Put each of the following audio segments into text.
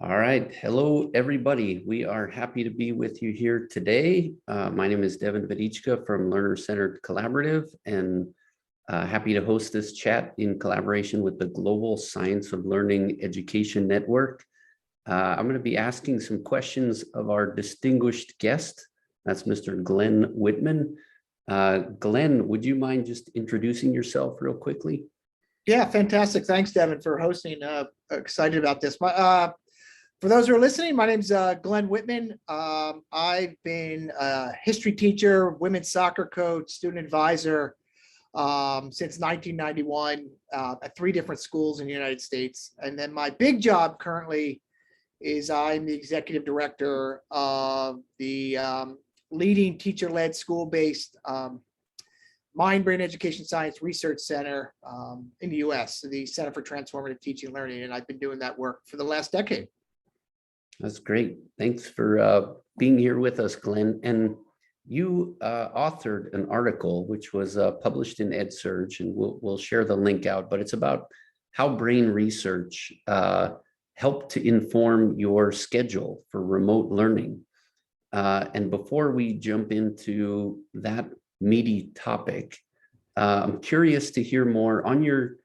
All right. Hello, everybody. We are happy to be with you here today. My name is Devin Vodicka from Learner-Centered Collaborative, and happy to host this chat in collaboration with the Global Science of Learning Education Network. I'm going to be asking some questions of our distinguished guest. That's Mr. Glenn Whitman. Glenn, would you mind just introducing yourself real quickly? Yeah, fantastic. Thanks, Devin, for hosting. Excited about this. For those who are listening, my name's Glenn Whitman. I've been a history teacher, women's soccer coach, student advisor since 1991 at 3 different schools in the United States. And then my big job currently is I'm the executive director of the leading teacher-led school-based Mind Brain Education Science Research Center in the US, the Center for Transformative Teaching and Learning. And I've been doing that work for the last decade. That's great. Thanks for being here with us, Glenn. And you authored an article which was published in EdSurge, and we'll share the link out, but it's about how brain research helped to inform your schedule for remote learning. And before we jump into that meaty topic, I'm curious to hear more on your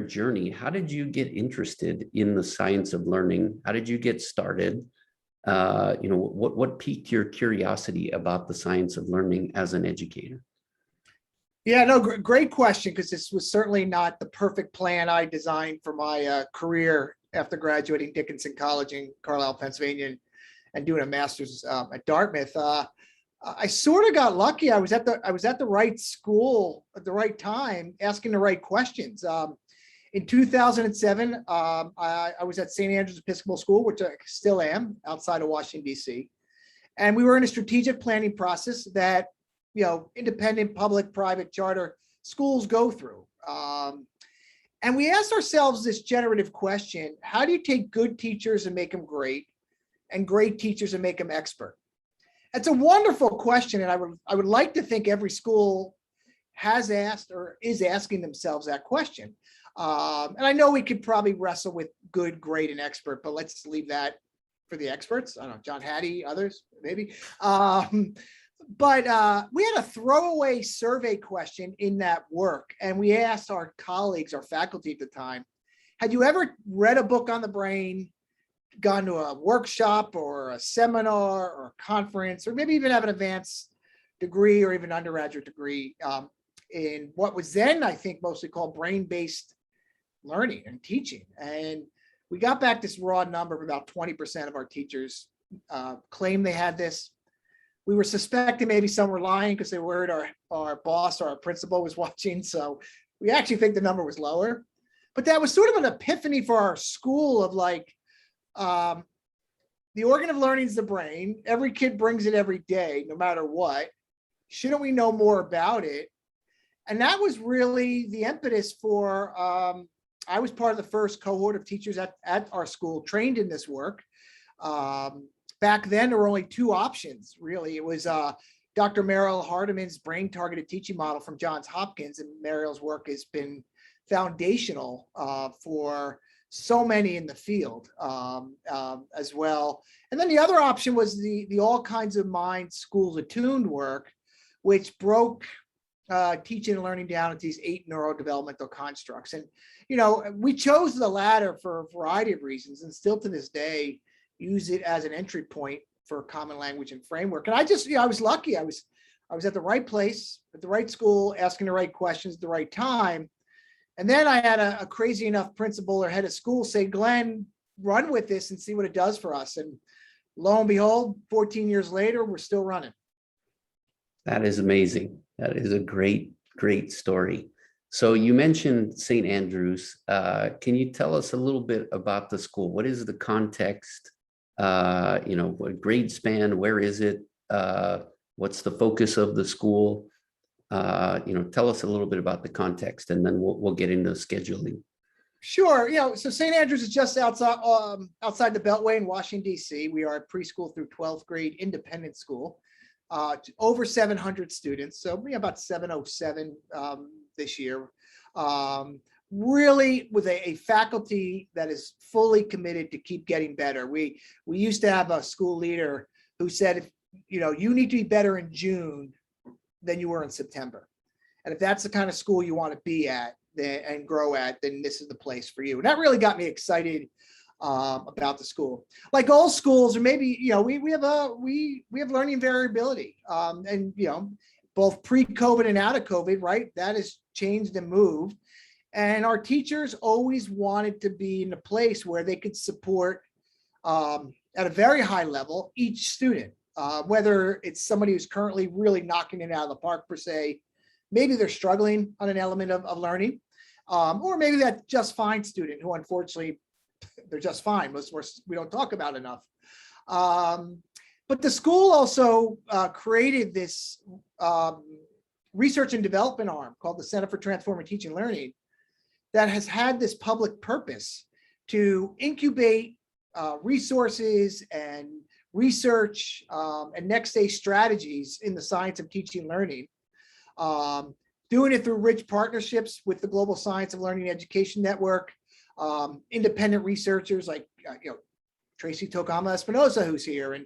journey. How did you get interested in the science of learning? How did you get started? What piqued your curiosity about the science of learning as an educator? Yeah, no, great question, because this was certainly not the perfect plan I designed for my career after graduating Dickinson College in Carlisle, Pennsylvania, and doing a master's at Dartmouth. I sort of got lucky. I was at the right school at the right time, asking the right questions. In 2007, I was at St. Andrew's Episcopal School, which I still am, outside of Washington, D.C. And we were in a strategic planning process that, independent, public, private, charter schools go through. And we asked ourselves this generative question: how do you take good teachers and make them great, and great teachers and make them expert? It's a wonderful question, and I would like to think every school has asked or is asking themselves that question. And I know we could probably wrestle with good, great, and expert, but let's leave that for the experts. I don't know, John Hattie, others, maybe. But we had a throwaway survey question in that work, and we asked our colleagues, our faculty at the time, had you ever read a book on the brain, gone to a workshop or a seminar or a conference, or maybe even have an advanced degree or even undergraduate degree in what was then, I think, mostly called brain-based learning and teaching? And we got back this raw number of about 20% of our teachers claimed they had this. We were suspecting maybe some were lying because they were worried our boss or our principal was watching. So we actually think the number was lower. But that was sort of an epiphany for our school of like, the organ of learning is the brain. Every kid brings it every day, no matter what. Shouldn't we know more about it? And that was really the impetus for, I was part of the first cohort of teachers at our school trained in this work. Back then, there were only 2 options, really. It was Dr. Mariel Hardiman's brain-targeted teaching model from Johns Hopkins, and Mariel's work has been foundational for so many in the field as well. And then the other option was the All Kinds of Mind Schools Attuned work, which broke teaching and learning down into these 8 neurodevelopmental constructs. And, we chose the latter for a variety of reasons, and still to this day use it as an entry point for common language and framework. And I was lucky. I was at the right place, at the right school, asking the right questions at the right time. And then I had a crazy enough principal or head of school say, Glenn, run with this and see what it does for us. And lo and behold, 14 years later, we're still running. That is amazing. That is a great, great story. So you mentioned St. Andrews. Can you tell us a little bit about the school? What is the context? What grade span? Where is it? What's the focus of the school? Tell us a little bit about the context, and then we'll get into scheduling. Sure. So St. Andrews is just outside the Beltway in Washington, D.C. We are a preschool through 12th grade independent school. Over 700 students, so about 707 this year. really with a faculty that is fully committed to keep getting better. We used to have a school leader who said, if you need to be better in June than you were in September. And if that's the kind of school you want to be at and grow at, then this is the place for you. And that really got me excited about the school. Like all schools, or maybe we have learning variability, and both pre-COVID and out of COVID, right? That has changed and moved. And our teachers always wanted to be in a place where they could support at a very high level each student, whether it's somebody who's currently really knocking it out of the park per se, maybe they're struggling on an element of learning, or maybe that just fine student who unfortunately they're just fine. We don't talk about enough. But the school also created this research and development arm called the Center for Transformational Teaching and Learning that has had this public purpose to incubate resources and research and next day strategies in the science of teaching and learning. Doing it through rich partnerships with the Global Science of Learning Education Network, independent researchers like Tracy Tokama Espinosa, who's here, and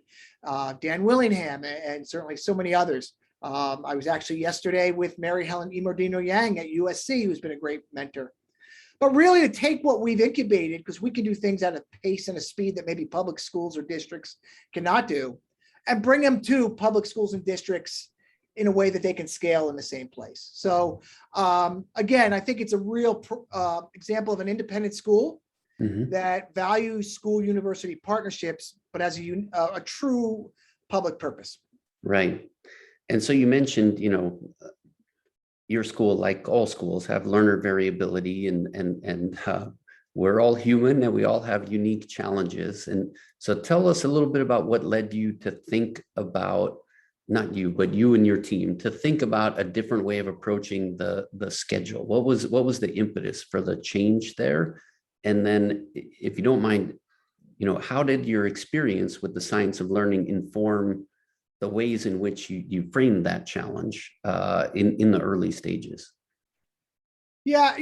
Dan Willingham, and certainly so many others. I was actually yesterday with Mary Helen Imordino Yang at USC, who's been a great mentor. But really to take what we've incubated, because we can do things at a pace and a speed that maybe public schools or districts cannot do, and bring them to public schools and districts in a way that they can scale in the same place. So again, I think it's a real example of an independent school that values school-university partnerships, but has a true public purpose. Right. And so you mentioned, your school, like all schools, have learner variability, and we're all human and we all have unique challenges. And so tell us a little bit about what led you to think about, not you, but you and your team, to think about a different way of approaching the schedule. What was the impetus for the change there? And then, if you don't mind, how did your experience with the science of learning inform the ways in which you framed that challenge in the early stages? Yeah,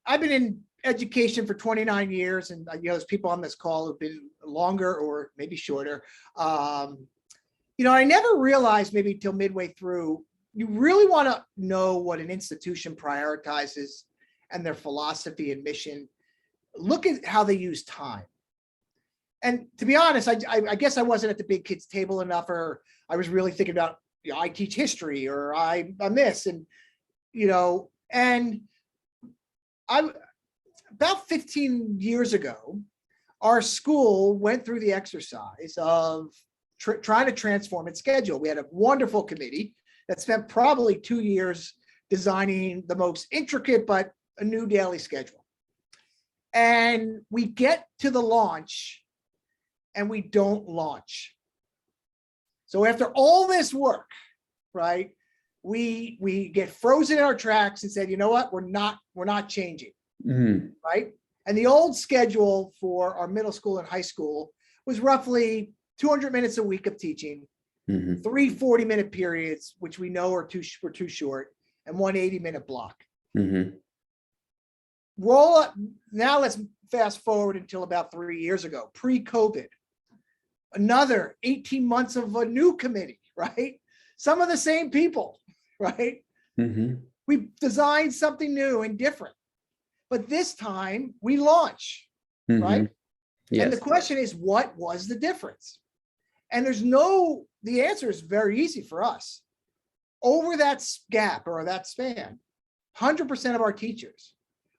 I've been in education for 29 years, and there's people on this call who've been longer or maybe shorter. I never realized, maybe till midway through, you really want to know what an institution prioritizes and their philosophy and mission. Look at how they use time. And to be honest, I guess I wasn't at the big kids table enough, or I was really thinking about, I teach history, or I'm this, and about 15 years ago, our school went through the exercise of trying to transform its schedule. We had a wonderful committee that spent probably 2 years designing the most intricate but a new daily schedule. And we get to the launch and we don't launch. So after all this work, right, we get frozen in our tracks and said, you know what, we're not changing, right? And the old schedule for our middle school and high school was roughly 200 minutes a week of teaching, 3 40-minute periods, which we know were too short, and 1 80-minute block. Roll up. Now let's fast forward until about 3 years ago, pre-COVID. Another 18 months of a new committee, right? Some of the same people, right? We designed something new and different, but this time we launch, right? Yes. And the question is, what was the difference? And the answer is very easy for us. Over that gap or that span, 100% of our teachers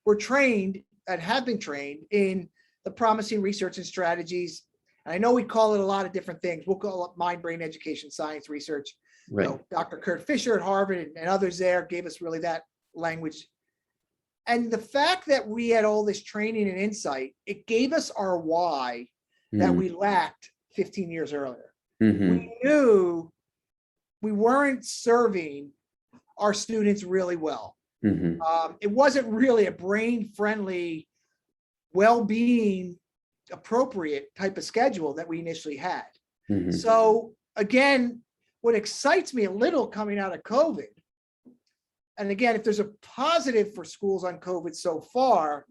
were trained and have been trained in the promising research and strategies. And I know we call it a lot of different things. We'll call it mind, brain, education, science, research. Right. Dr. Kurt Fisher at Harvard and others there gave us really that language. And the fact that we had all this training and insight, it gave us our why that we lacked 15 years earlier. We knew we weren't serving our students really well. It wasn't really a brain-friendly, well-being appropriate type of schedule that we initially had. So again, what excites me a little coming out of COVID and again, if there's a positive for schools on COVID so far,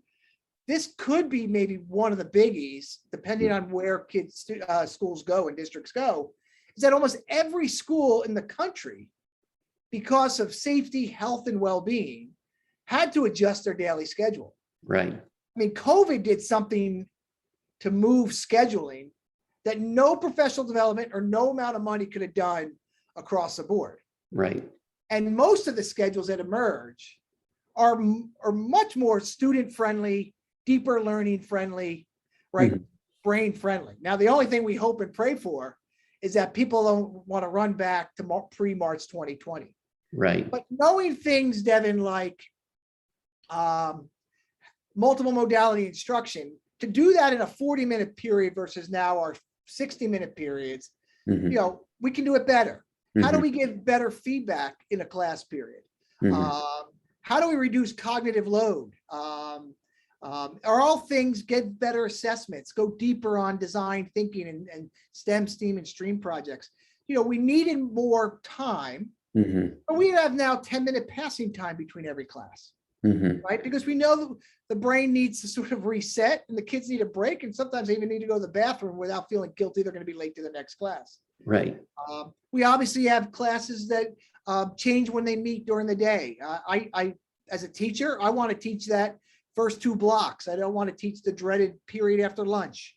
this could be maybe one of the biggies, depending on where schools go and districts go, is that almost every school in the country, because of safety, health, and well-being, had to adjust their daily schedule. Right. I mean, COVID did something to move scheduling that no professional development or no amount of money could have done across the board. Right. And most of the schedules that emerge are much more student-friendly, deeper learning friendly, right? Mhm. Brain friendly. Now, the only thing we hope and pray for is that people don't want to run back to pre-March 2020. Right. But knowing things, Devin, like multiple modality instruction, to do that in a 40-minute period versus now our 60-minute periods, Mhm. we can do it better. How do Mhm. we give better feedback in a class period? Mhm. How do we reduce cognitive load? Are all things get better assessments, go deeper on design thinking and STEM, STEAM, and STREAM projects? We needed more time, Mhm. but we have now 10-minute passing time between every class, Mhm. right? Because we know the brain needs to sort of reset and the kids need a break. And sometimes they even need to go to the bathroom without feeling guilty they're going to be late to the next class. Right. We obviously have classes that change when they meet during the day. I, as a teacher, I want to teach that first 2 blocks. I don't want to teach the dreaded period after lunch,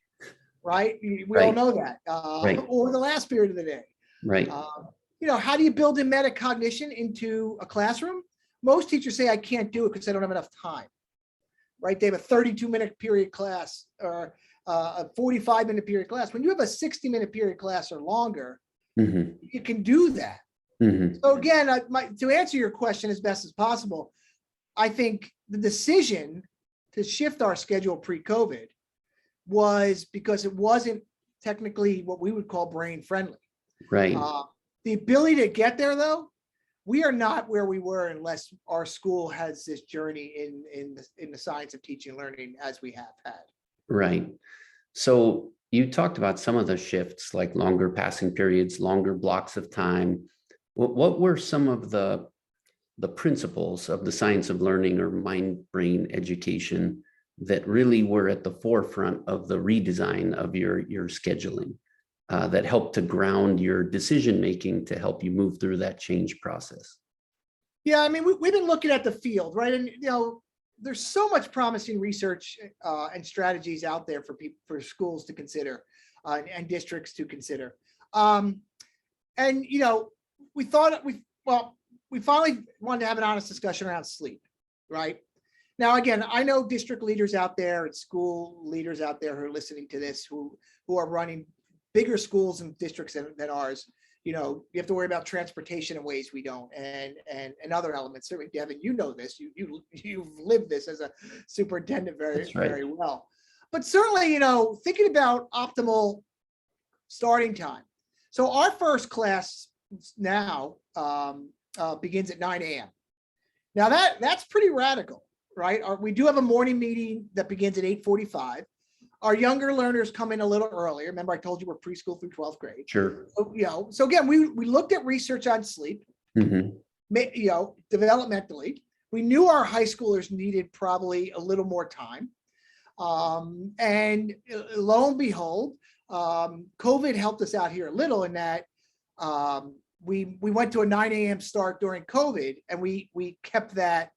right? We all Right. know that, Right. or the last period of the day. Right. How do you build in metacognition into a classroom? Most teachers say, I can't do it because I don't have enough time, right? They have a 32-minute period class or a 45-minute period class. When you have a 60-minute period class or longer, Mhm. you can do that. Mhm. So again, to answer your question as best as possible, I think the decision to shift our schedule pre-COVID was because it wasn't technically what we would call brain friendly. Right. The ability to get there, though, we are not where we were unless our school has this journey in the science of teaching and learning as we have had. Right. So you talked about some of the shifts, like longer passing periods, longer blocks of time. What were some of the principles of the science of learning or mind-brain education that really were at the forefront of the redesign of your scheduling that helped to ground your decision making to help you move through that change process? Yeah, I mean, we've been looking at the field, right? And there's so much promising research and strategies out there for schools to consider and districts to consider. And we thought we finally wanted to have an honest discussion around sleep, right? Now, again, I know district leaders out there and school leaders out there who are listening to this, who are running bigger schools and districts than ours. You have to worry about transportation in ways we don't, and other elements. Certainly, Devin, you know this. You've lived this as a superintendent That's right. very well. But certainly, thinking about optimal starting time. So our first class now begins at 9 a.m. Now that's pretty radical, right? We do have a morning meeting that begins at 8:45. Our younger learners come in a little earlier. Remember, I told you we're preschool through 12th grade. Sure. So again, we looked at research on sleep, Mhm. Developmentally. We knew our high schoolers needed probably a little more time. And lo and behold, COVID helped us out here a little in that we went to a 9 a.m. start during COVID, and we kept that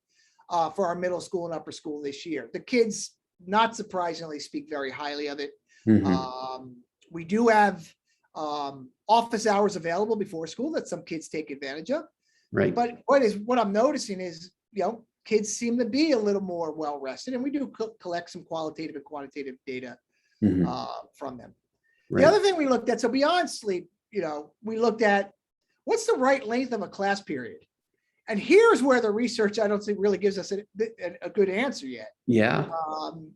for our middle school and upper school this year. The kids, not surprisingly, speak very highly of it. Mhm. We do have office hours available before school that some kids take advantage of. Right. But what I'm noticing is, kids seem to be a little more well rested, and we do collect some qualitative and quantitative data Mhm. from them. Right. The other thing we looked at, so beyond sleep, we looked at what's the right length of a class period. And here's where the research, I don't think, really gives us a good answer yet. Yeah.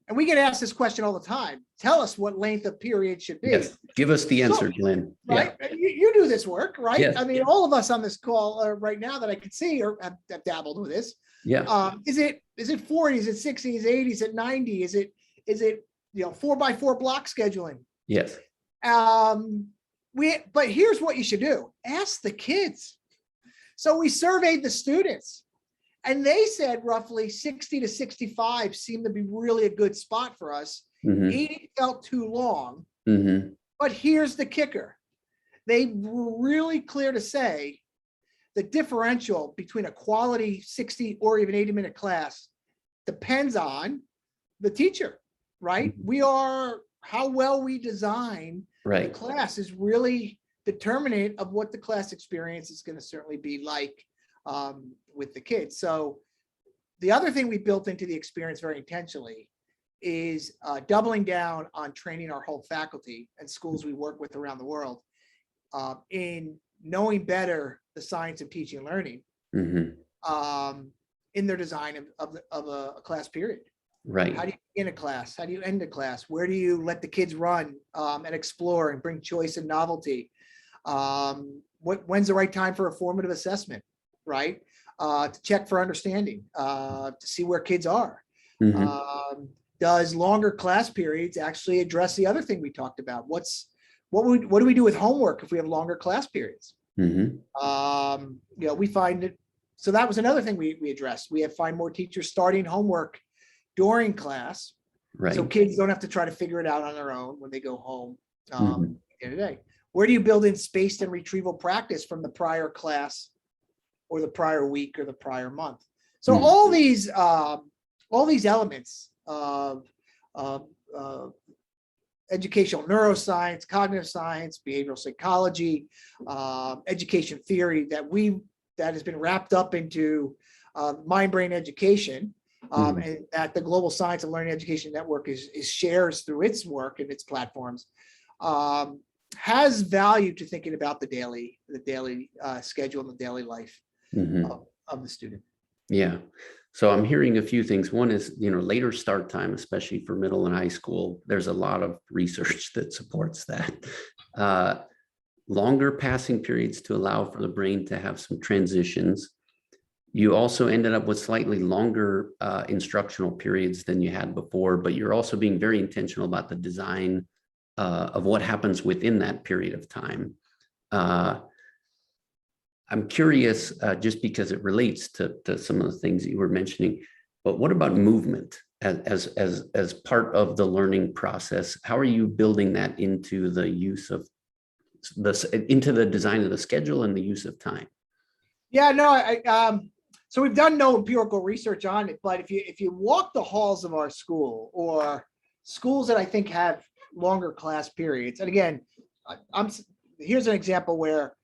And we get asked this question all the time. Tell us what length of period should be. Yes. Give us the answer, Glenn. Right? Yeah. You do this work, right? Yes. I mean, all of us on this call right now that I can see or have dabbled with this. Yeah. Is it 40? Is it 60? Is it 80? Is it 90? Is it 4x4 block scheduling? Yes. But here's what you should do. Ask the kids. So we surveyed the students, And they said roughly 60 to 65 seemed to be really a good spot for us. 80 felt too long. But here's the kicker. They were really clear to say the differential between a quality 60 or even 80-minute class depends on the teacher, right? How well we design the class is really determinant of what the class experience is going to certainly be like with the kids. So the other thing we built into the experience very intentionally is doubling down on training our whole faculty and schools we work with around the world in knowing better the science of teaching and learning in their design of a class period. Right. How do you begin a class? How do you end a class? Where do you let the kids run and explore and bring choice and novelty? When's the right time for a formative assessment, right? To check for understanding, to see where kids are. Does longer class periods actually address the other thing we talked about? What do we do with homework if we have longer class periods? You know, we find it. So that was another thing we addressed. We find more teachers starting homework during class, so kids don't have to try to figure it out on their own when they go home. At the end of the day, where do you build in spaced and retrieval practice from the prior class, or the prior week, or the prior month? So all these elements of educational neuroscience, cognitive science, behavioral psychology, education theory that has been wrapped up into mind-brain education, and that the Global Science of Learning Education Network is shares through its work and its platforms, has value to thinking about the daily schedule and the daily life of the student. Yeah. So I'm hearing a few things. One is, later start time, especially for middle and high school. There's a lot of research that supports that. Longer passing periods to allow for the brain to have some transitions. You also ended up with slightly longer instructional periods than you had before, but you're also being very intentional about the design of what happens within that period of time. I'm curious, just because it relates to some of the things that you were mentioning, but what about movement as part of the learning process? How are you building that into the use of into the design of the schedule and the use of time? Yeah, no, so we've done no empirical research on it, but if you walk the halls of our school, or schools that I think have longer class periods, and again, here's an example where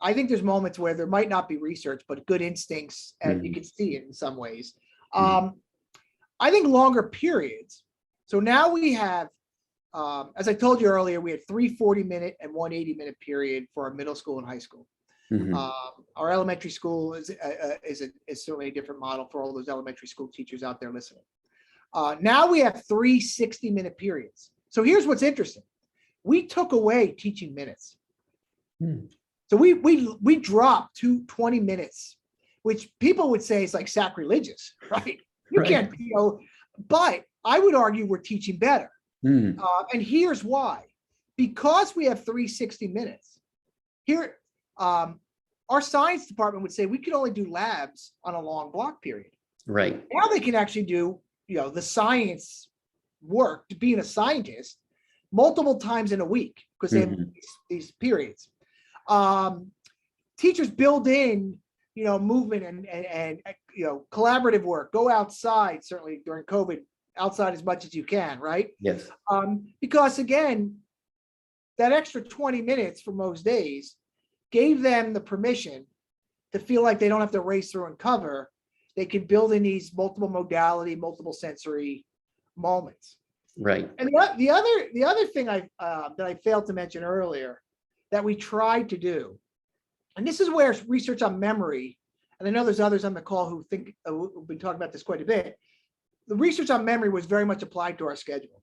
I think there's moments where there might not be research, but good instincts, and you can see it in some ways. I think longer periods. So now we have, as I told you earlier, we had 3 40-minute and 1 80-minute period for our middle school and high school. Our elementary school is certainly a different model for all those elementary school teachers out there listening. Now we have 3 60-minute periods. So here's what's interesting. We took away teaching minutes. So we dropped to 20 minutes, which people would say is like sacrilegious, right? You can't, but I would argue we're teaching better. And here's why. Because we have 360 minutes. Here, our science department would say we could only do labs on a long block period. Right. Now they can actually do, the science work, to being a scientist, multiple times in a week, because they have these periods. Teachers build in, movement and collaborative work. Go outside, certainly during COVID, outside as much as you can, right? Yes. Because again, that extra 20 minutes for most days gave them the permission to feel like they don't have to race through and cover. They can build in these multiple modality, multiple sensory moments. Right. And the other thing that I failed to mention earlier that we tried to do, and this is where research on memory, and I know there's others on the call who think we've been talking about this quite a bit. The research on memory was very much applied to our schedule.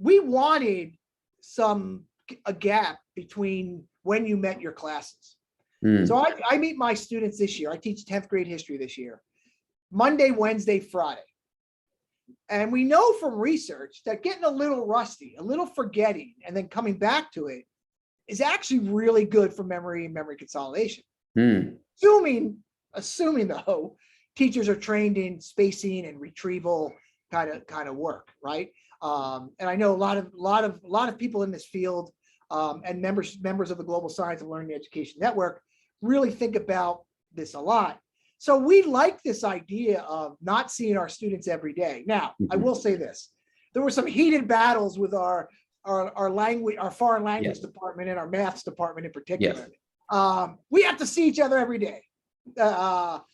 We wanted a gap between when you met your classes. So I meet my students this year. I teach 10th grade history this year, Monday, Wednesday, Friday. And we know from research that getting a little rusty, a little forgetting, and then coming back to it is actually really good for memory and memory consolidation. Assuming assuming though, teachers are trained in spacing and retrieval kind of work, right? And I know a lot of people in this field and members of the Global Science of Learning Education Network really think about this a lot. So we like this idea of not seeing our students every day. Now, I will say this: there were some heated battles with our language, our foreign language department, and our maths department in particular. We have to see each other every day. But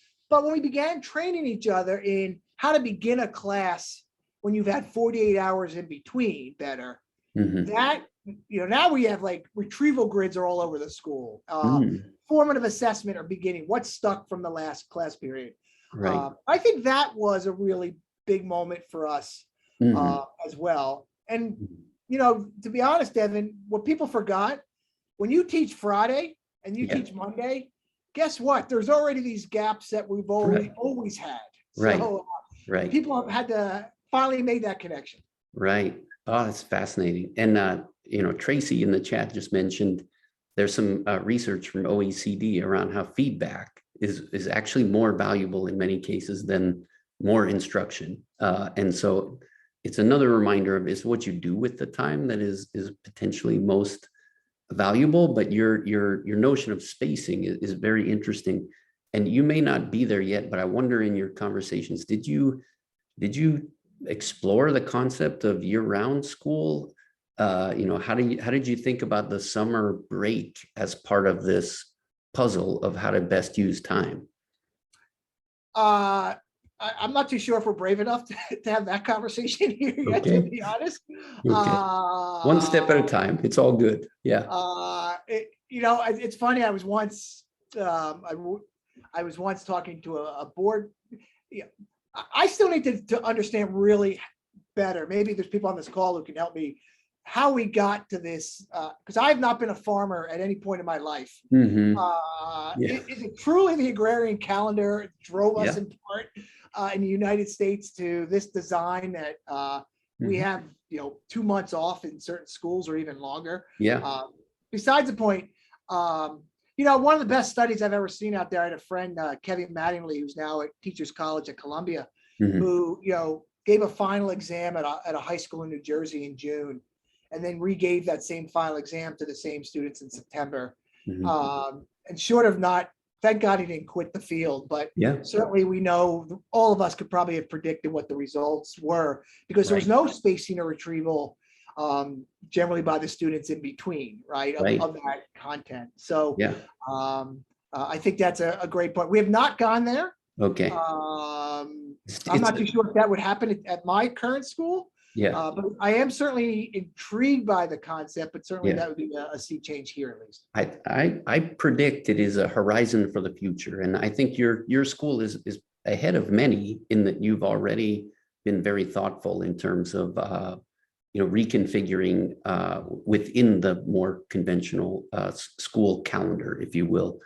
when we began training each other in how to begin a class when you've had 48 hours in between better, that, now we have like retrieval grids are all over the school. Formative assessment or beginning, what's stuck from the last class period. Right. I think that was a really big moment for us as well. And, to be honest, Devin, what people forgot, when you teach Friday and you teach Monday, guess what? There's already these gaps that we've always had. Right. So Right. people have had to finally make that connection. Right. Oh, that's fascinating. And, Tracy in the chat just mentioned there's some research from OECD around how feedback is actually more valuable in many cases than more instruction. And so it's another reminder of is what you do with the time that is potentially most valuable, but your notion of spacing is very interesting. And you may not be there yet, but I wonder in your conversations, did you explore the concept of year-round school? How did you think about the summer break as part of this puzzle of how to best use time? I'm not too sure if we're brave enough to have that conversation here yet, to be honest. Okay. One step at a time. It's all good. Yeah. It's funny. I was once talking to a board. I still need to understand really better. Maybe there's people on this call who can help me how we got to this, because I have not been a farmer at any point in my life. Is it truly the agrarian calendar drove us in part in the United States to this design that we have 2 months off in certain schools or even longer? Besides the point, one of the best studies I've ever seen out there, I had a friend, Kevin Mattingly, who's now at Teachers College at Columbia, who gave a final exam at a high school in New Jersey in June, and then re-gave that same final exam to the same students in September. And short of not, thank God he didn't quit the field, but certainly we know all of us could probably have predicted what the results were, because there was no spacing or retrieval generally by the students in between, of that content. So I think that's a great point. We have not gone there. Okay. I'm not too sure if that would happen at my current school. But I am certainly intrigued by the concept, but certainly that would be a sea change here at least. I predict it is a horizon for the future. And I think your school is ahead of many in that you've already been very thoughtful in terms of reconfiguring within the more conventional school calendar, if you will.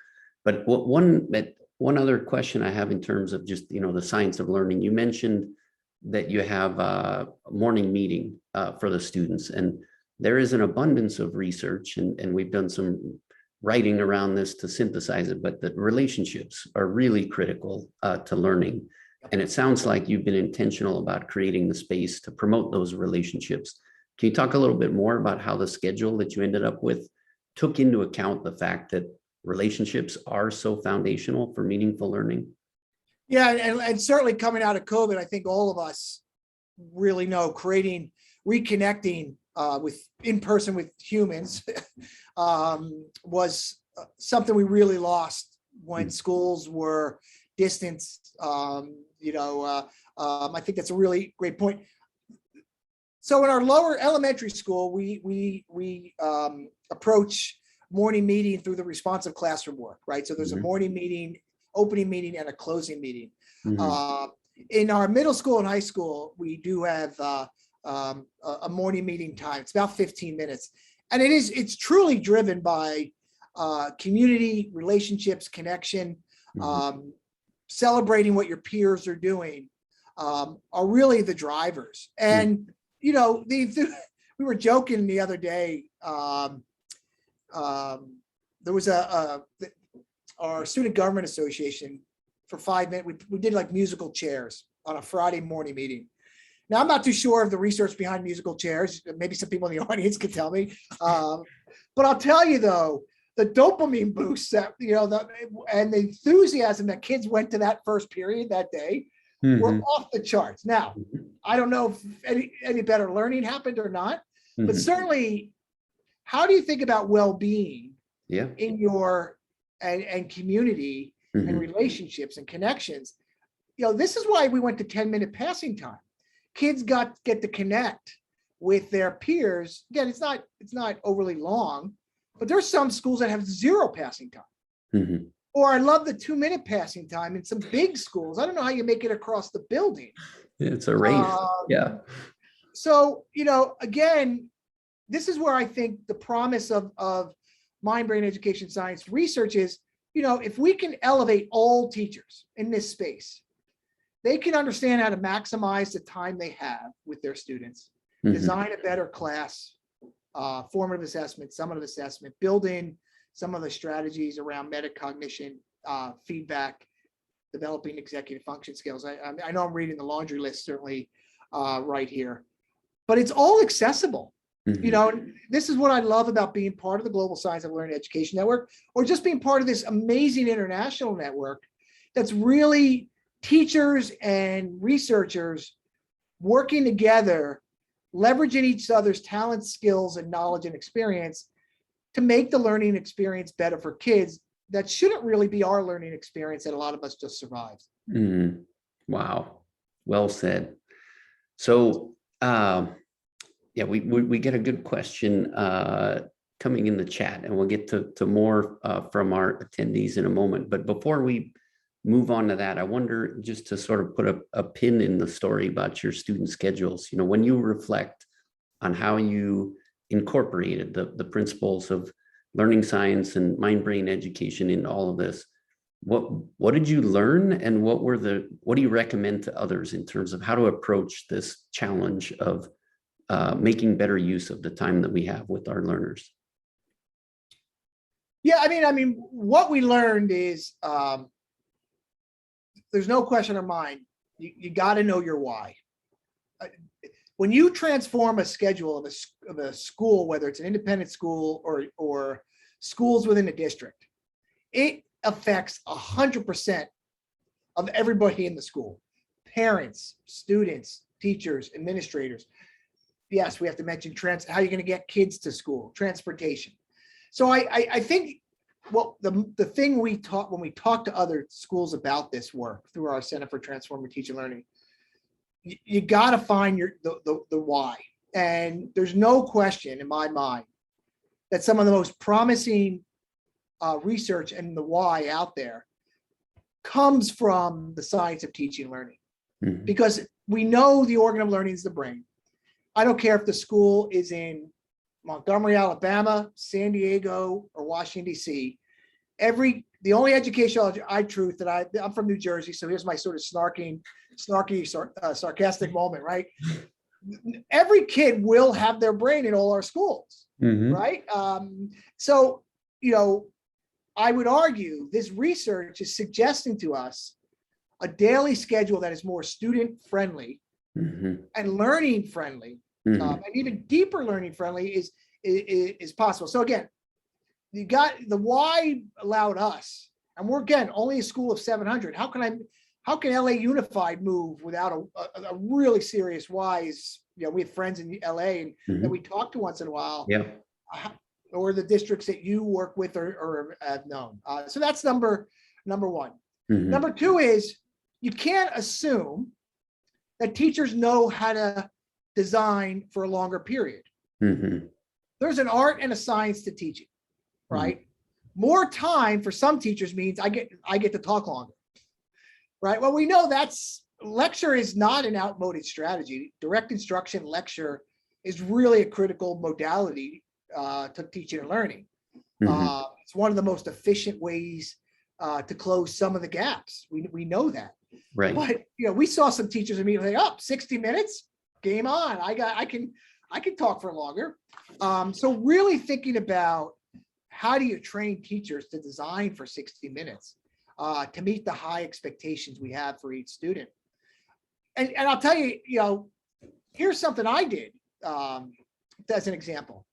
But one other question I have in terms of just the science of learning, you mentioned that you have a morning meeting for the students, and there is an abundance of research, and we've done some writing around this to synthesize it, but the relationships are really critical to learning. And it sounds like you've been intentional about creating the space to promote those relationships. Can you talk a little bit more about how the schedule that you ended up with took into account the fact that relationships are so foundational for meaningful learning? Yeah, and certainly coming out of COVID, I think all of us really know reconnecting in person with humans was something we really lost when schools were distanced. I think that's a really great point. So in our lower elementary school, we approach morning meeting through the responsive classroom work, right? So there's a morning meeting, opening meeting, and a closing meeting. In our middle school and high school, we do have a morning meeting time. It's about 15 minutes. And it's truly driven by community, relationships, connection, celebrating what your peers are doing are really the drivers. And, we were joking the other day, there was our Student Government Association for 5 minutes. We did like musical chairs on a Friday morning meeting. Now, I'm not too sure of the research behind musical chairs. Maybe some people in the audience can tell me. But I'll tell you though, the dopamine boost that, and the enthusiasm that kids went to that first period that day were off the charts. Now, I don't know if any better learning happened or not, but certainly, how do you think about well-being in your and community and relationships and connections? This is why we went to 10-minute passing time. Kids get to connect with their peers. Again, it's not overly long, but there's some schools that have 0 passing time. Or I love the 2-minute passing time in some big schools. I don't know how you make it across the building. It's a race. So, again, this is where I think the promise of mind, brain, education, science research is, if we can elevate all teachers in this space, they can understand how to maximize the time they have with their students, design a better class, formative assessment, summative assessment, build in some of the strategies around metacognition, feedback, developing executive function skills. I know I'm reading the laundry list certainly right here, but it's all accessible. This is what I love about being part of the Global Science of Learning Education Network, or just being part of this amazing international network that's really teachers and researchers working together, leveraging each other's talents, skills, and knowledge and experience to make the learning experience better for kids. That shouldn't really be our learning experience that a lot of us just survive. Wow. Well said. So, we get a good question coming in the chat, and we'll get to more from our attendees in a moment. But before we move on to that, I wonder, just to sort of put a pin in the story about your student schedules, when you reflect on how you incorporated the principles of learning science and mind-brain education in all of this, what did you learn, and what do you recommend to others in terms of how to approach this challenge of making better use of the time that we have with our learners? Yeah, I mean, what we learned is there's no question in our mind. You got to know your why. When you transform a schedule of a school, whether it's an independent school or schools within a district, it affects 100% of everybody in the school: parents, students, teachers, administrators. Yes, we have to mention how you're going to get kids to school, transportation. So I think the thing we taught when we talk to other schools about this work through our Center for Transformative Teaching and Learning, you got to find the why. And there's no question in my mind that some of the most promising research and the why out there comes from the science of teaching and learning. Because we know the organ of learning is the brain. I don't care if the school is in Montgomery, Alabama, San Diego, or Washington, D.C. The only educational truth that I'm from New Jersey, so here's my sort of sarcastic moment, right? Every kid will have their brain in all our schools, right? So, I would argue this research is suggesting to us a daily schedule that is more student friendly and learning friendly, and even deeper learning friendly is possible. So again, you got the why allowed us, and we're again only a school of 700. How can LA Unified move without a really serious why? We have friends in LA and that we talk to once in a while. Or the districts that you work with or have known. So that's number one. Number two is you can't assume that teachers know how to design for a longer period. There's an art and a science to teaching, right? More time for some teachers means I get to talk longer, right? Well, we know lecture is not an outmoded strategy. Direct instruction lecture is really a critical modality to teaching and learning. It's one of the most efficient ways to close some of the gaps. We know that. Right. But we saw some teachers immediately 60 minutes, game on. I can talk for longer. So really thinking about how do you train teachers to design for 60 minutes? to meet the high expectations we have for each student. And I'll tell you, here's something I did as an example.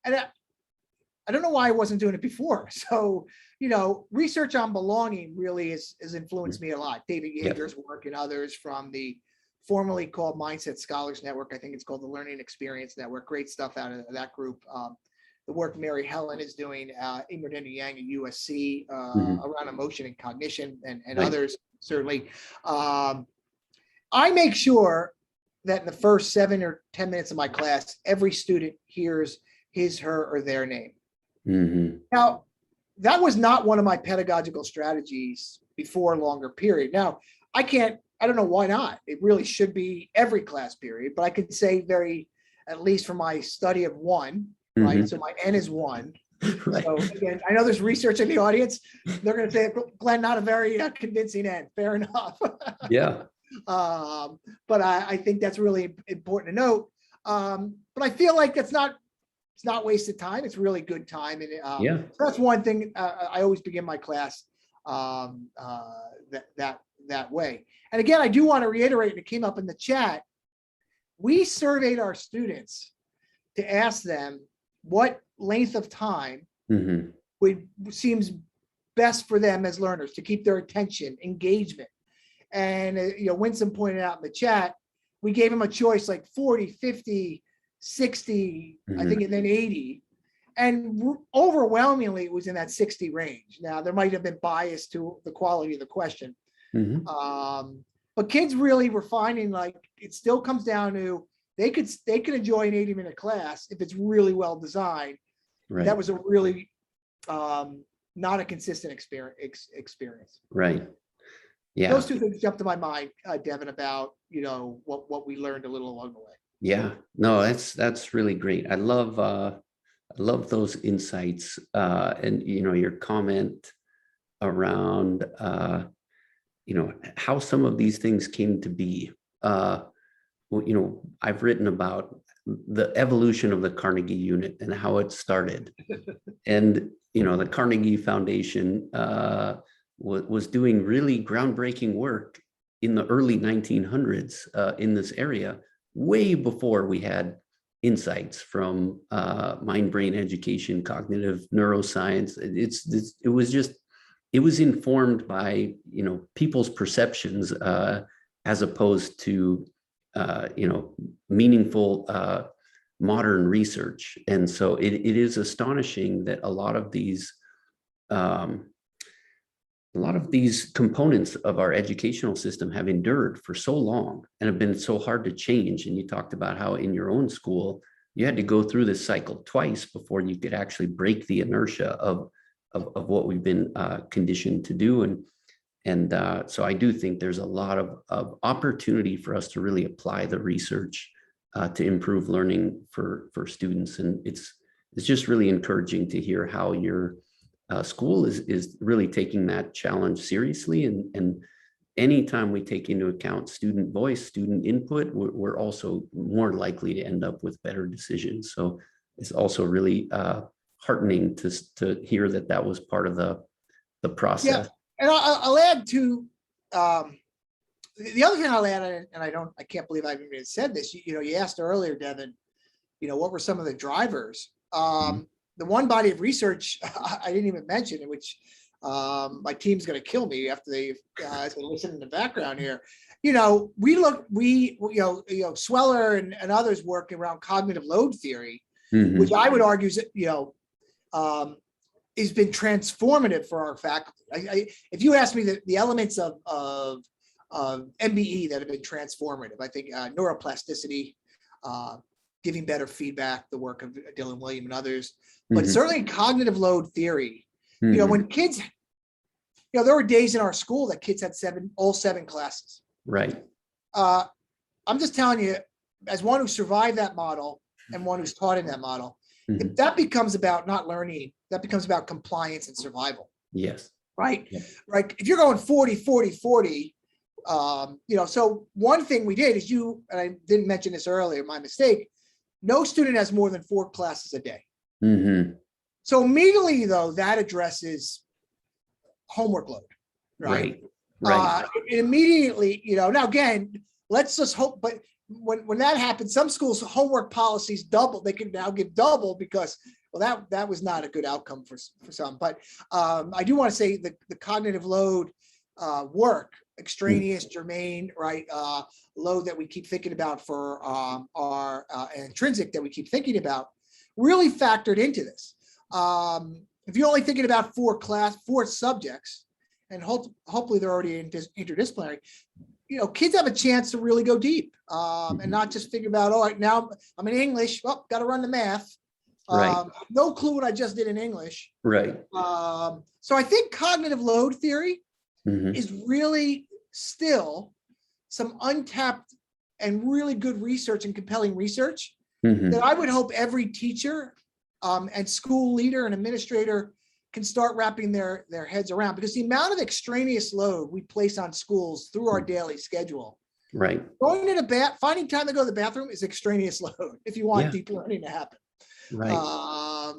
And I don't know why I wasn't doing it before. So, research on belonging really has influenced me a lot. David Yeager's work and others from the formerly called Mindset Scholars Network. I think it's called the Learning Experience Network. Great stuff out of that group. The work Mary Helen is doing, Imran Yang at USC around emotion and cognition and others, certainly. I make sure that in the first 7 or 10 minutes of my class, every student hears his, her, or their name. Now, that was not one of my pedagogical strategies before a longer period. Now, I don't know why not. It really should be every class period, but I could say at least for my study of one, right? So my N is 1. Right. So again, I know there's research in the audience. They're going to say, Glenn, not a very convincing N. Fair enough. Yeah. But I think that's really important to note. But I feel like it's not wasted time. It's really good time. And so that's one thing I always begin my class that way. And again, I do want to reiterate, and it came up in the chat, we surveyed our students to ask them what length of time seems best for them as learners to keep their attention, engagement. And Winston pointed out in the chat, we gave them a choice like 40, 50, 60, I think, and then 80. And overwhelmingly, it was in that 60 range. Now, there might have been bias to the quality of the question. But kids really were finding like it still comes down to they could enjoy an 80-minute class if it's really well designed. Right. That was a really not a consistent experience. Right. Yeah. Those two things jumped to my mind, Devin, about what we learned a little along the way. Yeah. No, that's really great. I love those insights and your comment around how some of these things came to be. I've written about the evolution of the Carnegie unit and how it started. And, the Carnegie Foundation was doing really groundbreaking work in the early 1900s in this area, way before we had insights from mind-brain education, cognitive neuroscience. It was informed by, people's perceptions as opposed to, meaningful modern research. And so it is astonishing that a lot of these components of our educational system have endured for so long and have been so hard to change. And you talked about how in your own school, you had to go through this cycle twice before you could actually break the inertia of what we've been conditioned to do. And so I do think there's a lot of opportunity for us to really apply the research to improve learning for students. And it's just really encouraging to hear how your school is really taking that challenge seriously. And anytime we take into account student voice, student input, we're also more likely to end up with better decisions. So it's also really heartening to hear that was part of the process. Yeah, and I'll add to the other thing I'll add, and I can't believe I even said this. You asked earlier, Devin, what were some of the drivers? The one body of research I didn't even mention, in which my team's going to kill me after they listen in the background here. Sweller and others work around cognitive load theory, which I would argue is has been transformative for our faculty. If you ask me the elements of MBE that have been transformative, I think neuroplasticity, giving better feedback, the work of Dylan William and others, but certainly cognitive load theory. When kids, there were days in our school that kids had all seven classes. Right. I'm just telling you, as one who survived that model and one who's taught in that model, if that becomes about not learning, that becomes about compliance and survival. Yes. Right. Yeah. Right. If you're going 40, 40, 40, so one thing we did is and I didn't mention this earlier, my mistake, no student has more than 4 classes a day. So immediately, though, that addresses homework load. right? Right. Immediately, now again, let's just hope, but when that happens, some schools homework policies double, they can now give double because, well, that was not a good outcome for some. But I do want to say the cognitive load work, extraneous, germane, right? Load that we keep thinking about for our intrinsic that we keep thinking about really factored into this. If you're only thinking about four subjects, and hopefully they're already interdisciplinary, kids have a chance to really go deep and not just figure about, all right, now I'm in English, got to run the math. Right. No clue what I just did in English. Right. So I think cognitive load theory Mhm. is really still some untapped and really good research and compelling research Mhm. that I would hope every teacher and school leader and administrator can start wrapping their heads around, because the amount of extraneous load we place on schools through our daily schedule, Right. going to the finding time to go to the bathroom is extraneous load if you want Yeah. deep learning to happen. Right.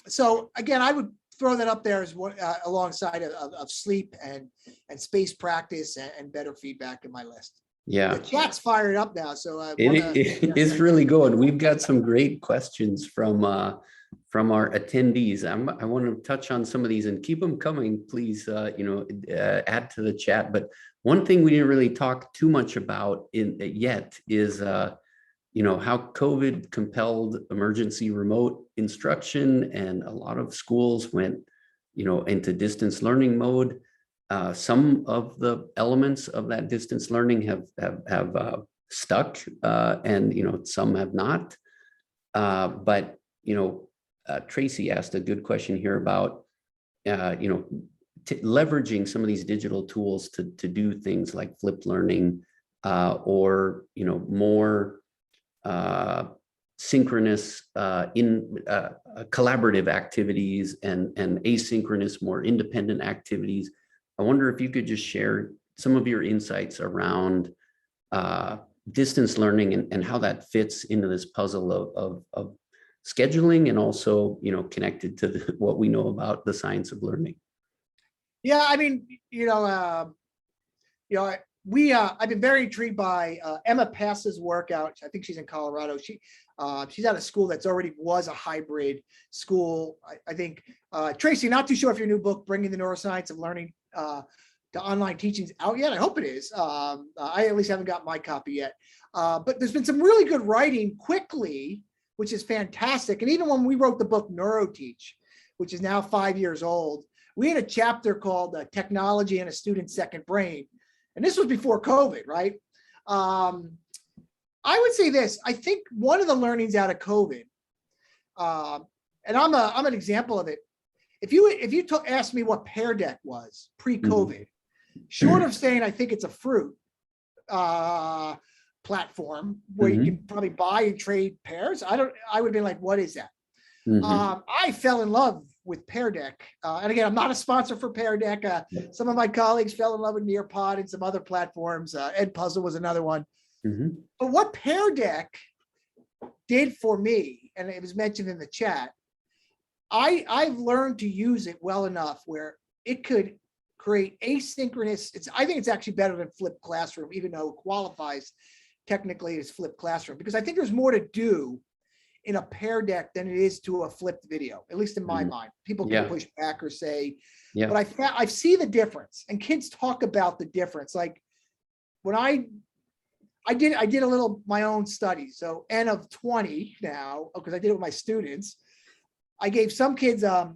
So again, I would throw that up there as one alongside of sleep and space practice and better feedback in my list. Yeah. The chat's fired up now, so It is really good. We've got some great questions from our attendees. I want to touch on some of these and keep them coming, please. Add to the chat. But one thing we didn't really talk too much about yet is how COVID compelled emergency remote instruction, and a lot of schools went into distance learning mode. Some of the elements of that distance learning have stuck, and some have not. But Tracy asked a good question here about leveraging some of these digital tools to do things like flipped learning, or more synchronous collaborative activities and asynchronous, more independent activities. I wonder if you could just share some of your insights around distance learning and how that fits into this puzzle of scheduling, and also connected to what we know about the science of learning. Yeah, I mean, I've been very intrigued by Emma Pass's work out. I think she's in Colorado. She's at a school that's already was a hybrid school. I think Tracy, not too sure if your new book, Bringing the Neuroscience of Learning to Online Teaching, is out yet. I hope it is. I at least haven't got my copy yet. But there's been some really good writing quickly, which is fantastic. And even when we wrote the book NeuroTeach, which is now 5 years old, we had a chapter called Technology and a Student's Second Brain. And this was before COVID, right? I would say this. I think one of the learnings out of COVID, and I'm an example of it. If you asked me what Pear Deck was pre-COVID, short of saying I think it's a fruit platform where you can probably buy and trade pairs, I would be like, what is that? I fell in love with Pear Deck. And again, I'm not a sponsor for Pear Deck. Some of my colleagues fell in love with Nearpod and some other platforms. Edpuzzle was another one. But what Pear Deck did for me, and it was mentioned in the chat, I've learned to use it well enough where it could create asynchronous. I think it's actually better than flipped classroom, even though it qualifies technically as flipped classroom, because I think there's more to do in a Pear Deck than it is to a flipped video, at least in my mind. People can push back or say, but I see the difference, and kids talk about the difference. Like when I did a little my own study. So N of 20 now, because I did it with my students. I gave some kids a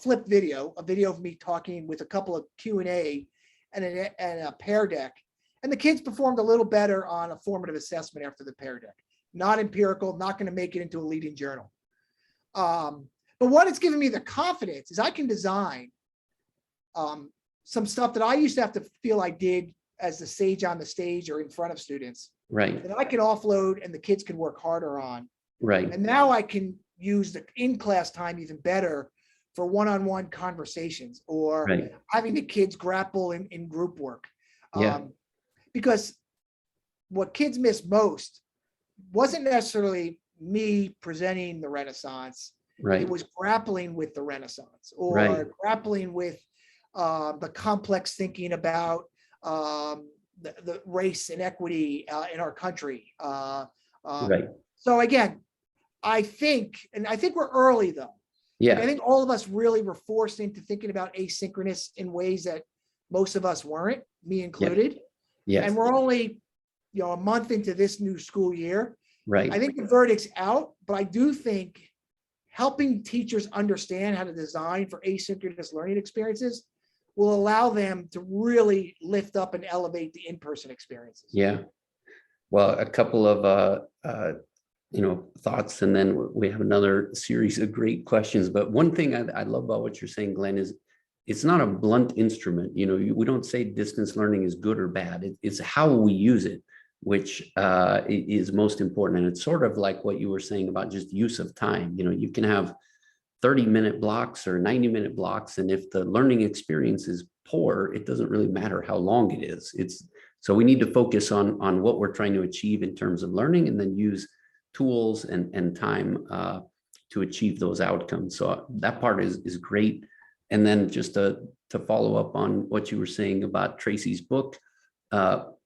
flipped video, a video of me talking with a couple of Q&A and a Pear Deck. And the kids performed a little better on a formative assessment after the Pear Deck. Not empirical, not going to make it into a leading journal. But what it's given me the confidence is I can design some stuff that I used to have to feel I did as the sage on the stage or in front of students. Right. That I can offload and the kids can work harder on. Right. And now I can use the in-class time even better for one-on-one conversations or having the kids grapple in group work. Because what kids miss most wasn't necessarily me presenting the Renaissance. It was grappling with the Renaissance or grappling with the complex thinking about the race and equity in our country. Right. So again, I think we're early though. Like, I Yeah. think all of us really were forced into thinking about asynchronous in ways that most of us weren't, me included. Yes. And we're only, a month into this new school year. Right. I think the verdict's out, but I do think helping teachers understand how to design for asynchronous learning experiences will allow them to really lift up and elevate the in-person experiences. Yeah. Well, a couple of thoughts, and then we have another series of great questions. But one thing I love about what you're saying, Glenn, is it's not a blunt instrument. We don't say distance learning is good or bad. It's how we use it, which is most important. And it's sort of like what you were saying about just use of time. You can have 30-minute blocks or 90-minute blocks, and if the learning experience is poor, it doesn't really matter how long it is. So we need to focus on what we're trying to achieve in terms of learning, and then use tools and time to achieve those outcomes. So that part is great. And then just to follow up on what you were saying about Tracy's book,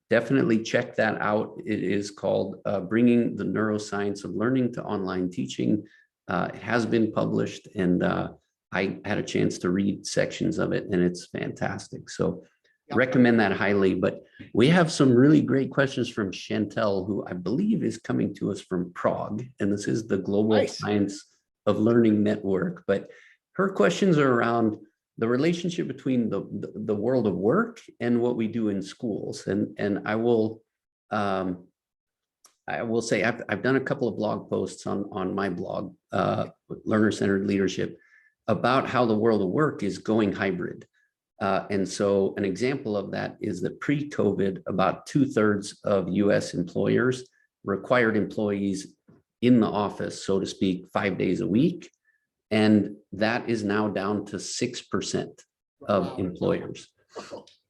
definitely check that out. It is called Bringing the Neuroscience of Learning to Online Teaching. It has been published, and I had a chance to read sections of it, and it's fantastic. So recommend that highly. But we have some really great questions from Chantel, who I believe is coming to us from Prague, and this is the Global Science of Learning Network. But her questions are around the relationship between the world of work and what we do in schools. And I will say I've done a couple of blog posts on my blog, Learner-Centered Leadership, about how the world of work is going hybrid. And so an example of that is that pre-COVID, about 2/3 of US employers required employees in the office, so to speak, 5 days a week. And that is now down to 6% of employers.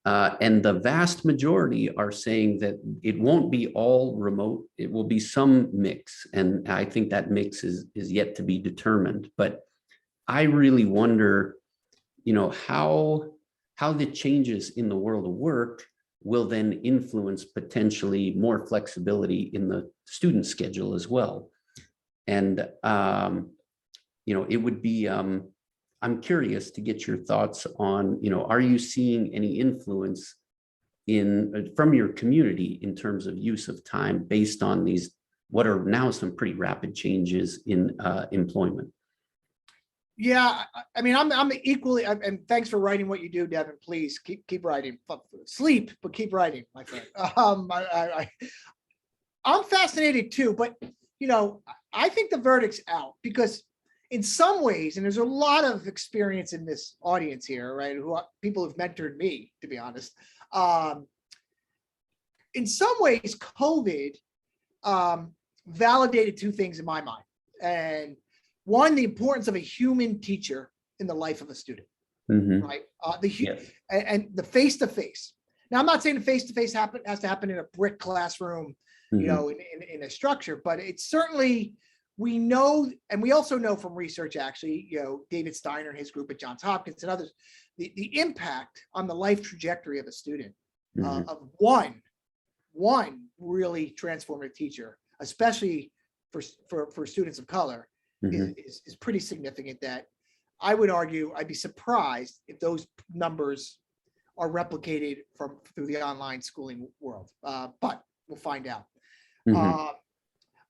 And the vast majority are saying that it won't be all remote. It will be some mix. And I think that mix is yet to be determined. But I really wonder, how the changes in the world of work will then influence potentially more flexibility in the student schedule as well. And, it would be, I'm curious to get your thoughts on, are you seeing any influence from your community in terms of use of time based on these, what are now some pretty rapid changes in employment? Yeah, I mean, I'm equally, and thanks for writing what you do, Devin. Please keep writing. Sleep, but keep writing, my friend. I'm fascinated too, but I think the verdict's out, because in some ways, and there's a lot of experience in this audience here, right? People have mentored me, to be honest. In some ways, COVID validated two things in my mind. And one, the importance of a human teacher in the life of a student, right? And the face-to-face. Now, I'm not saying the face-to-face has to happen in a brick classroom, in a structure, but it's certainly, we know, and we also know from research, actually, David Steiner and his group at Johns Hopkins and others, the impact on the life trajectory of a student of one really transformative teacher, especially for students of color, is pretty significant. That I would argue, I'd be surprised if those numbers are replicated through the online schooling world, but we'll find out.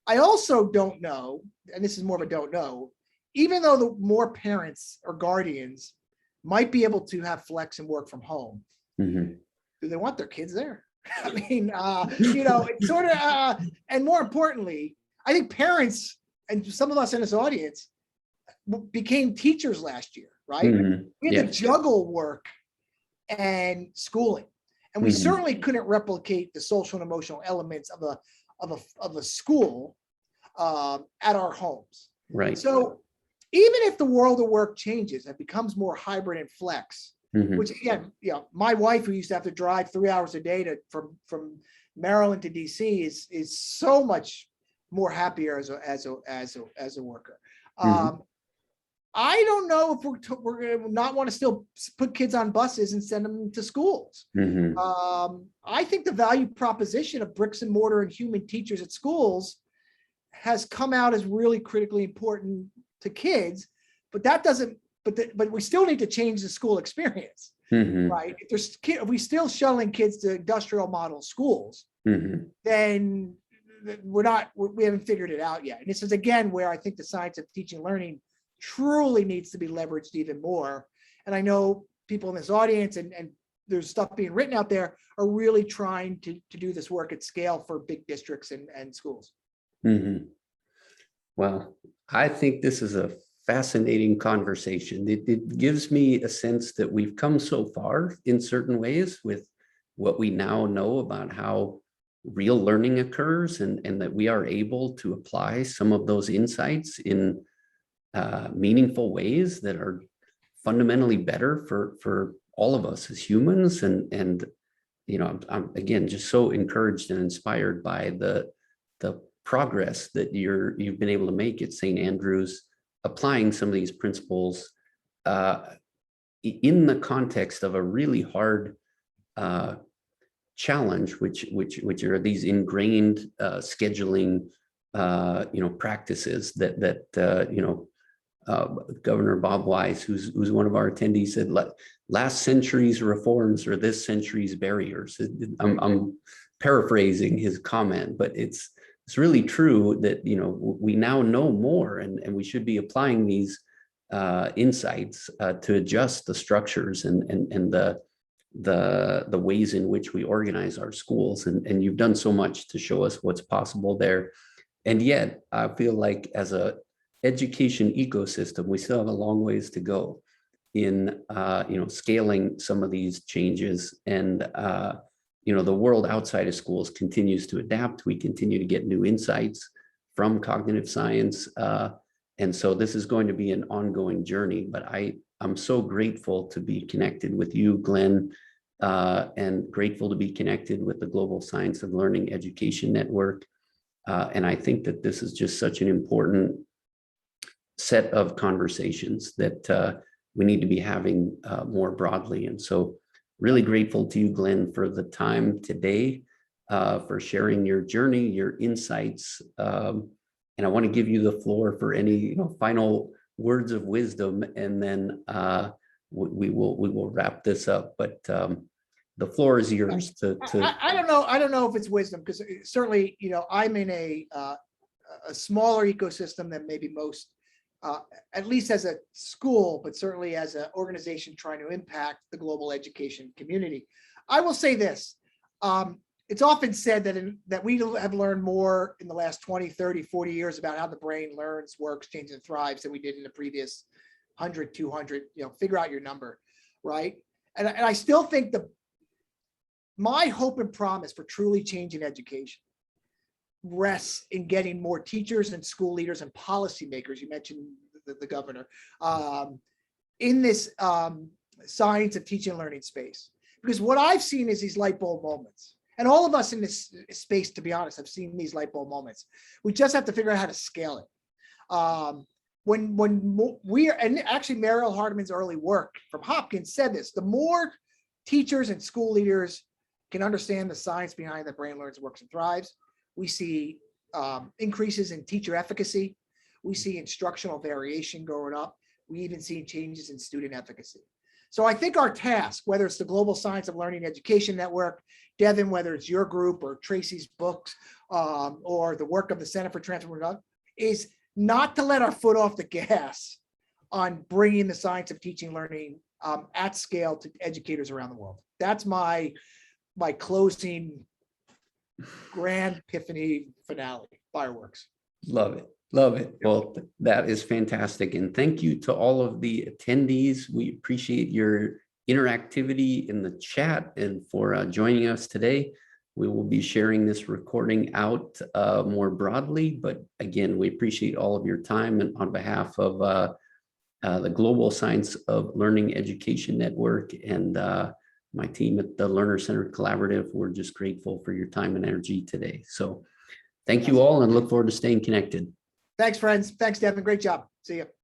I also don't know, and this is more of a don't know, even though the more parents or guardians might be able to have flex and work from home, do they want their kids there? I mean, it's sort of, and more importantly, I think parents, and some of us in this audience, became teachers last year, right? We had to juggle work and schooling, and we certainly couldn't replicate the social and emotional elements of a school at our homes. Right. So even if the world of work changes and becomes more hybrid and flex, which again, my wife, who used to have to drive 3 hours a day from Maryland to DC, is so much more happier as a worker. I don't know if we're going to not want to still put kids on buses and send them to schools. Mhm. I think the value proposition of bricks and mortar and human teachers at schools has come out as really critically important to kids, but that doesn't, but we still need to change the school experience, Mhm. right? If we still shuttling kids to industrial model schools, Mhm. then we haven't figured it out yet. And this is again where I think the science of teaching and learning truly needs to be leveraged even more. And I know people in this audience and there's stuff being written out there are really trying to do this work at scale for big districts and schools. Mhm. Well, I think this is a fascinating conversation. It gives me a sense that we've come so far in certain ways with what we now know about how real learning occurs, and that we are able to apply some of those insights in meaningful ways that are fundamentally better for all of us as humans. And you know, I'm again just so encouraged and inspired by the progress that you've been able to make at St. Andrews, applying some of these principles in the context of a really hard challenge, which are these ingrained scheduling practices that Governor Bob Wise, who's one of our attendees, said last century's reforms are this century's barriers. I'm paraphrasing his comment, but it's really true that we now know more, and we should be applying these insights to adjust the structures and the ways in which we organize our schools. And you've done so much to show us what's possible there. And yet I feel like as a education ecosystem, we still have a long ways to go in scaling some of these changes. And the world outside of schools continues to adapt. We continue to get new insights from cognitive science, and so this is going to be an ongoing journey. But I'm so grateful to be connected with you, Glenn, and grateful to be connected with the Global Science of Learning Education Network. And I think that this is just such an important set of conversations that we need to be having more broadly. And so really grateful to you, Glenn, for the time today, for sharing your journey, your insights. And I want to give you the floor for any final words of wisdom, and then we will wrap this up. But the floor is yours to I don't know if it's wisdom, because certainly, I'm in a smaller ecosystem than maybe most, at least as a school, but certainly as an organization trying to impact the global education community. I will say this. It's often said that we have learned more in the last 20, 30, 40 years about how the brain learns, works, changes, and thrives than we did in the previous 100, 200, figure out your number, right? And I still think my hope and promise for truly changing education rests in getting more teachers and school leaders and policymakers, you mentioned the governor, in this science of teaching and learning space. Because what I've seen is these light bulb moments. And all of us in this space, to be honest, have seen these light bulb moments. We just have to figure out how to scale it. When we are, and actually Mariel Hardeman's early work from Hopkins said this, the more teachers and school leaders can understand the science behind the brain learns, works, and thrives, we see increases in teacher efficacy. We see instructional variation going up. We even see changes in student efficacy. So I think our task, whether it's the Global Science of Learning Education Network, Devin, whether it's your group or Tracy's books, or the work of the Center for Transformational, is not to let our foot off the gas on bringing the science of teaching and learning at scale to educators around the world. That's my closing grand epiphany finale, fireworks. Love it. Love it. Well, that is fantastic. And thank you to all of the attendees. We appreciate your interactivity in the chat and for joining us today. We will be sharing this recording out more broadly, but again, we appreciate all of your time. And on behalf of the Global Science of Learning Education Network and my team at the Learner Centered Collaborative, we're just grateful for your time and energy today. So thank you all, and look forward to staying connected. Thanks, friends. Thanks, Devin. Great job. See you.